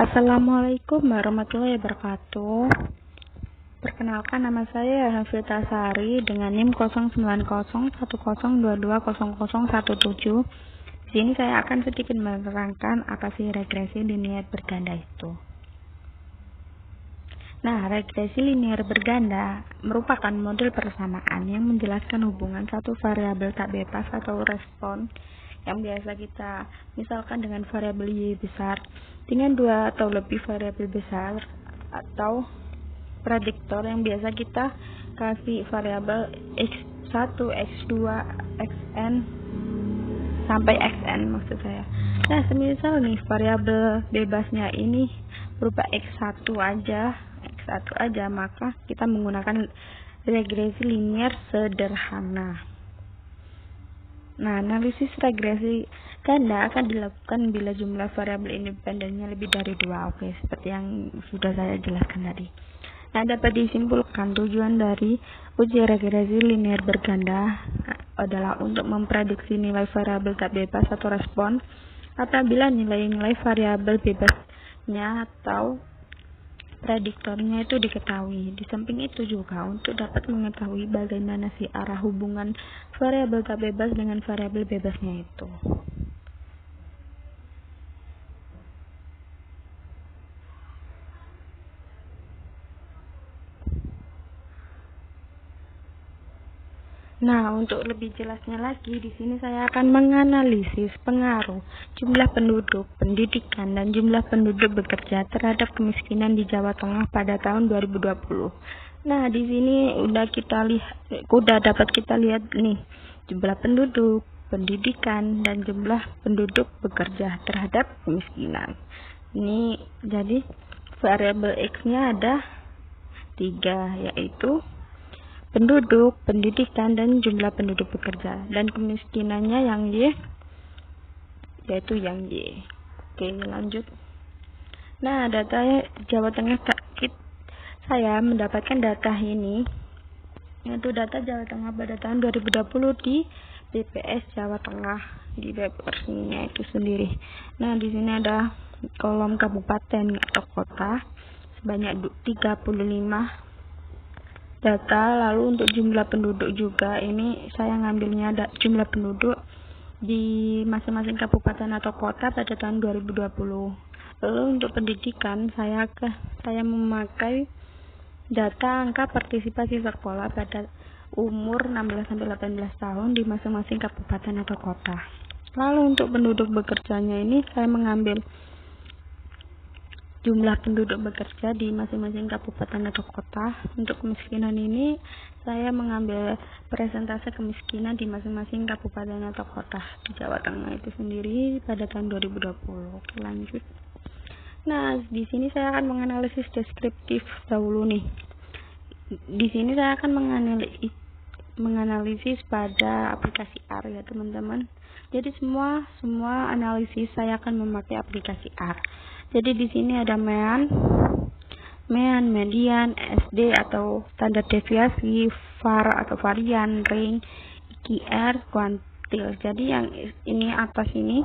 Assalamualaikum warahmatullahi wabarakatuh. Perkenalkan, nama saya Hafita Sari dengan NIM 090102200017. Di sini saya akan sedikit menerangkan apa sih regresi linier berganda itu. Nah, regresi linier berganda merupakan model persamaan yang menjelaskan hubungan satu variabel tak bebas atau respon yang biasa kita misalkan dengan variabel Y besar dengan dua atau lebih variabel besar, atau prediktor yang biasa kita kasih variabel X1, X2, Xn sampai Xn maksud saya. Nah, semisal nih variabel bebasnya ini berupa X1 aja, maka kita menggunakan regresi linier sederhana. Nah, analisis regresi ganda akan dilakukan bila jumlah variabel independennya lebih dari 2. Oke, seperti yang sudah saya jelaskan tadi. Nah, dapat disimpulkan tujuan dari uji regresi linier berganda adalah untuk memprediksi nilai variabel tak bebas atau respon apabila nilai-nilai variabel bebasnya atau prediktornya itu diketahui. Di samping itu juga untuk dapat mengetahui bagaimana sih arah hubungan variabel tak bebas dengan variabel bebasnya itu. Nah, untuk lebih jelasnya lagi, di sini saya akan menganalisis pengaruh jumlah penduduk, pendidikan, dan jumlah penduduk bekerja terhadap kemiskinan di Jawa Tengah pada tahun 2020. Nah, di sini udah dapat kita lihat nih jumlah penduduk, pendidikan, dan jumlah penduduk bekerja terhadap kemiskinan. Ini jadi variabel X-nya ada 3, yaitu penduduk, pendidikan, dan jumlah penduduk bekerja, dan kemiskinannya yang Y, yaitu yang Y. Oke, lanjut. Nah, data Jawa Tengah, saya mendapatkan data ini, yaitu data Jawa Tengah pada tahun 2020 di BPS Jawa Tengah, di web resminya itu sendiri. Nah, di sini ada kolom kabupaten atau kota sebanyak 35 data. Lalu untuk jumlah penduduk juga, ini saya ngambilnya jumlah penduduk di masing-masing kabupaten atau kota pada tahun 2020. Lalu untuk pendidikan, saya memakai data angka partisipasi sekolah pada umur 16-18 tahun di masing-masing kabupaten atau kota. Lalu untuk penduduk bekerjanya ini, saya mengambil jumlah penduduk bekerja di masing-masing kabupaten atau kota. Untuk kemiskinan ini, saya mengambil persentase kemiskinan di masing-masing kabupaten atau kota di Jawa Tengah itu sendiri pada tahun 2020. Oke, lanjut. Nah, di sini saya akan menganalisis deskriptif dahulu nih. Di sini saya akan menganalisis pada aplikasi R ya, teman-teman. Jadi semua analisis saya akan memakai aplikasi R. Jadi di sini ada mean, median, SD atau standar deviasi, var atau varian, range, IQR, kuantil. Jadi yang ini atas ini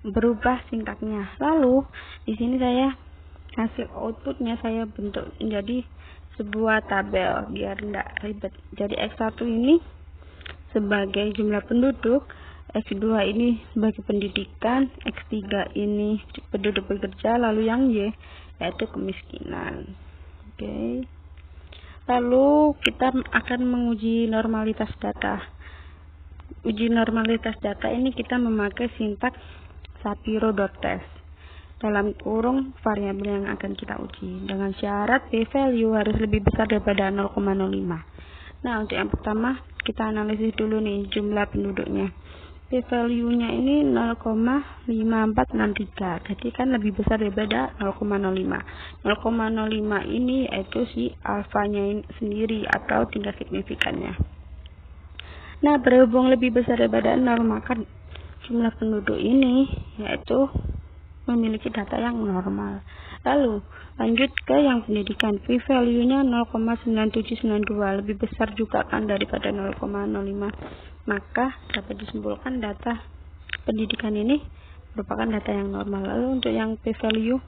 berubah sintaknya. Lalu di sini saya hasil outputnya saya bentuk menjadi sebuah tabel biar tidak ribet. Jadi X1 ini sebagai jumlah penduduk, X2 ini sebagai pendidikan, X3 ini penduduk bekerja, lalu yang Y yaitu kemiskinan. Oke. Lalu kita akan menguji normalitas data. Uji normalitas data ini kita memakai sintaks Shapiro.test dalam kurung variabel yang akan kita uji dengan syarat p-value harus lebih besar daripada 0,05. Nah, untuk yang pertama kita analisis dulu nih jumlah penduduknya. P-value-nya ini 0,5463. Jadi kan lebih besar daripada 0,05. 0,05 ini yaitu si alfanya sendiri atau tingkat signifikannya. Nah, berhubung lebih besar daripada 0, maka jumlah penduduk ini yaitu memiliki data yang normal. Lalu lanjut ke yang pendidikan. P-value-nya 0,9792, lebih besar juga kan daripada 0,05. Maka dapat disimpulkan data pendidikan ini merupakan data yang normal. Lalu untuk yang p-value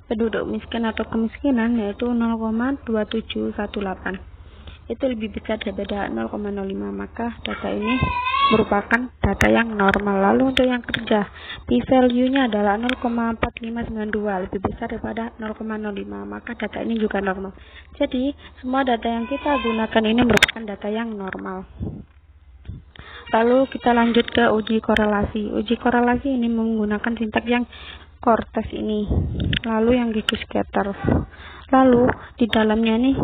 penduduk miskin atau kemiskinan yaitu 0,2718, itu lebih besar daripada 0,05, maka data ini merupakan data yang normal. Lalu untuk yang kerja, p-value-nya adalah 0,4592, lebih besar daripada 0,05, maka data ini juga normal. Jadi semua data yang kita gunakan ini merupakan data yang normal. Lalu kita lanjut ke uji korelasi. Uji korelasi ini menggunakan sintak yang Cortex ini, lalu yang gigi scatter. Lalu di dalamnya nih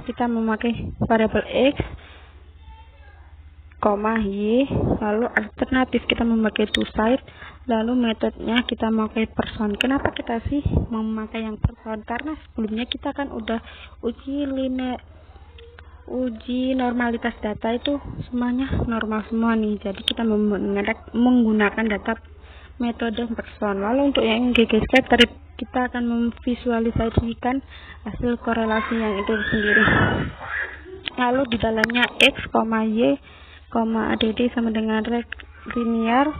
kita memakai variabel x, y, lalu alternatif kita memakai two side, lalu metodenya kita memakai person. Kenapa kita sih memakai yang person? Karena sebelumnya kita kan udah uji normalitas data itu semuanya normal semua nih, jadi kita menggunakan data metode person. Lalu untuk yang GG scatter kita akan memvisualisasikan hasil korelasi yang itu sendiri. Lalu di dalamnya x, y, add sama dengan linear,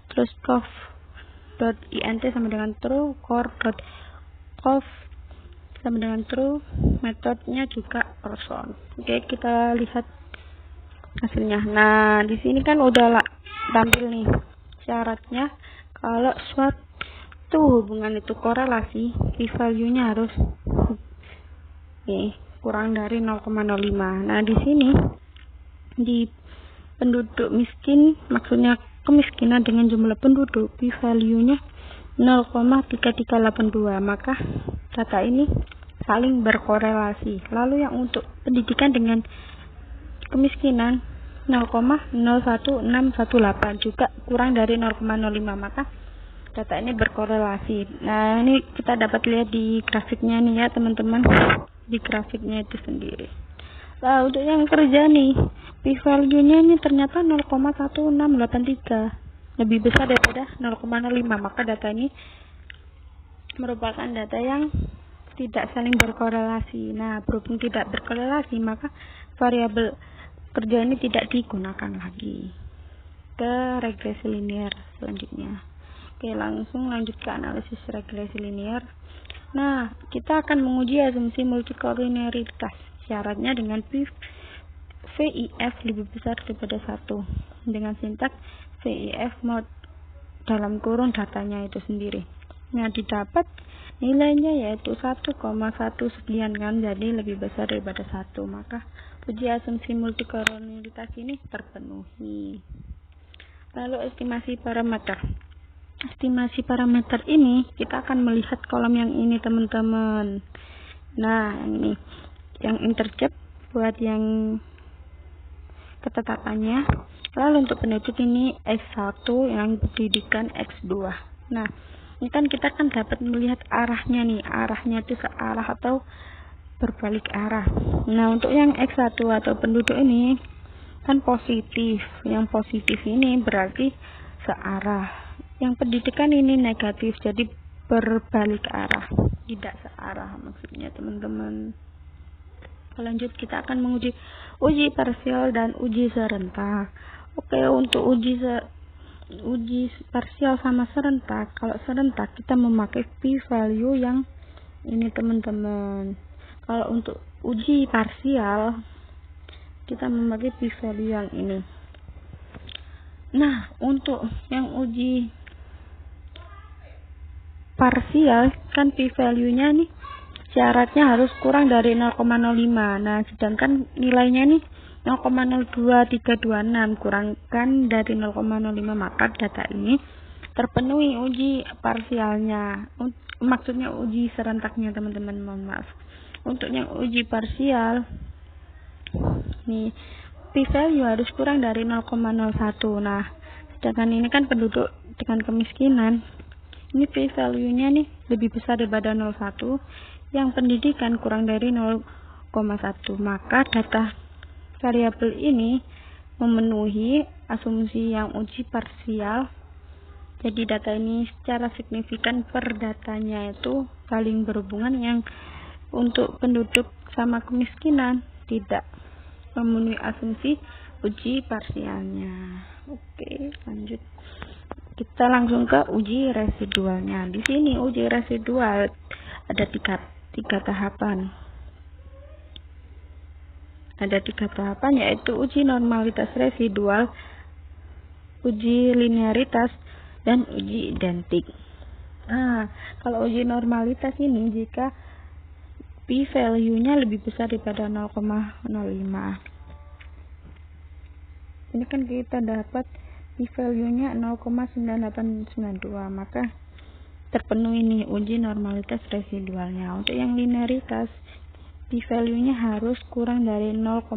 terus conv.int sama dengan true, core.conv sama dengan true, metodenya juga person. Oke, kita lihat hasilnya. Nah, di sini kan udah tampil nih syaratnya kalau suatu hubungan itu korelasi, p-value-nya harus kurang dari 0,05. Nah, di sini di penduduk miskin, maksudnya kemiskinan dengan jumlah penduduk, p-value-nya 0,3382, maka data ini saling berkorelasi. Lalu yang untuk pendidikan dengan kemiskinan 0,01618 juga kurang dari 0,05, maka data ini berkorelasi. Nah, ini kita dapat lihat di grafiknya nih ya teman-teman, di grafiknya itu sendiri. Nah, untuk yang kerja nih, p-value-nya ini ternyata 0,1683, lebih besar daripada 0,05, maka data ini merupakan data yang tidak saling berkorelasi. Nah, berhubung tidak berkorelasi, maka variabel kerja ini tidak digunakan lagi. Ke regresi linear selanjutnya. Oke, langsung lanjut ke analisis regresi linear. Nah, kita akan menguji asumsi multikolinearitas. Syaratnya dengan VIF lebih besar daripada 1 dengan sintak VIF mod dalam kurung datanya itu sendiri. Nah, didapat nilainya yaitu 1,1 sekian kan, jadi lebih besar daripada 1, maka uji asumsi multikolinearitas ini terpenuhi. Lalu estimasi parameter. Estimasi parameter ini kita akan melihat kolom yang ini teman-teman. Nah, yang ini yang intercept buat yang ketetapannya. Lalu untuk penduduk ini X1, yang pendidikan X2. Nah, ini kan kita kan dapat melihat arahnya nih, arahnya itu searah atau berbalik arah. Nah, untuk yang X1 atau penduduk ini kan positif. Yang positif ini berarti searah. Yang pendidikan ini negatif, jadi berbalik arah, tidak searah maksudnya teman-teman. Lanjut, kita akan menguji uji parsial dan uji serentak. Oke, untuk uji parsial sama serentak, kalau serentak kita memakai p-value yang ini teman-teman. Kalau untuk uji parsial kita memakai p-value yang ini. Nah, untuk yang uji parsial kan p-value-nya nih syaratnya harus kurang dari 0,05. Nah, sedangkan nilainya nih 0,02326, kurangkan dari 0,05, maka data ini terpenuhi uji parsialnya. Maksudnya uji serentaknya teman-teman, mohon maaf. Untuk yang uji parsial nih p-value harus kurang dari 0,01. Nah, sedangkan ini kan penduduk dengan kemiskinan, ini p-value-nya nih lebih besar daripada 0,1, yang pendidikan kurang dari 0,1, maka data variabel ini memenuhi asumsi yang uji parsial. Jadi data ini secara signifikan per datanya itu saling berhubungan, yang untuk penduduk sama kemiskinan tidak memenuhi asumsi uji parsialnya. Oke, lanjut. Kita langsung ke uji residualnya. Di sini uji residual ada tiga tahapan. Ada tiga tahapan, yaitu uji normalitas residual, uji linearitas, dan uji identik. Nah, kalau uji normalitas ini jika p-value-nya lebih besar daripada 0,05. Ini kan kita dapat p-value-nya 0,9892, maka terpenuhi nih uji normalitas residualnya. Untuk yang linearitas, p-value-nya harus kurang dari 0,05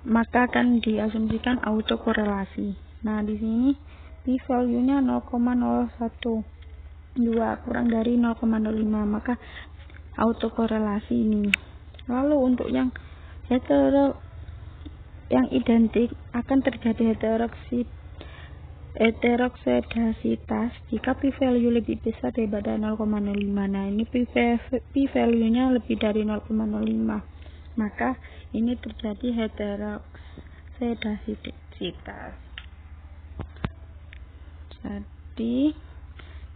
maka akan diasumsikan autokorelasi. Nah, di sini p-value-nya 0,012 kurang dari 0,05, maka autokorelasi ini. Lalu untuk yang identik akan terjadi heteroskedasitas jika p-value lebih besar daripada 0,05. Nah, ini p-value-nya lebih dari 0,05, maka ini terjadi heteroskedasitas. Jadi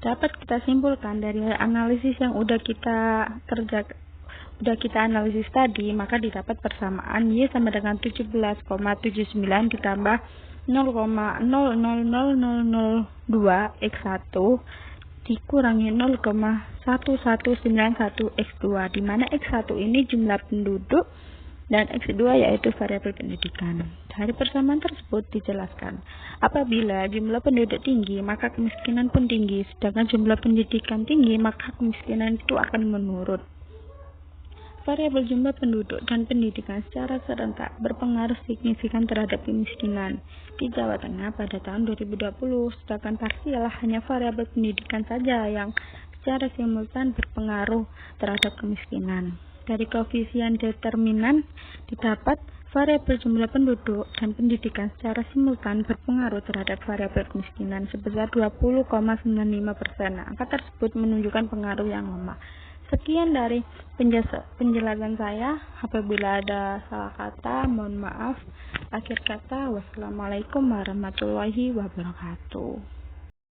dapat kita simpulkan dari analisis yang udah kita analisis tadi, maka didapat persamaan Y sama dengan 17,79 ditambah 0,000002 X1 dikurangi 0,1191 X2, di mana X1 ini jumlah penduduk dan X2 yaitu variabel pendidikan. Dari persamaan tersebut dijelaskan, apabila jumlah penduduk tinggi, maka kemiskinan pun tinggi, sedangkan jumlah pendidikan tinggi, maka kemiskinan itu akan menurun. Variabel jumlah penduduk dan pendidikan secara serentak berpengaruh signifikan terhadap kemiskinan di Jawa Tengah pada tahun 2020, sedangkan parsial hanya variabel pendidikan saja yang secara simultan berpengaruh terhadap kemiskinan. Dari koefisien determinan didapat variabel jumlah penduduk dan pendidikan secara simultan berpengaruh terhadap variabel kemiskinan sebesar 20,95%. Angka tersebut menunjukkan pengaruh yang lemah. Sekian dari penjelasan saya. Apabila ada salah kata, mohon maaf. Akhir kata, wassalamualaikum warahmatullahi wabarakatuh.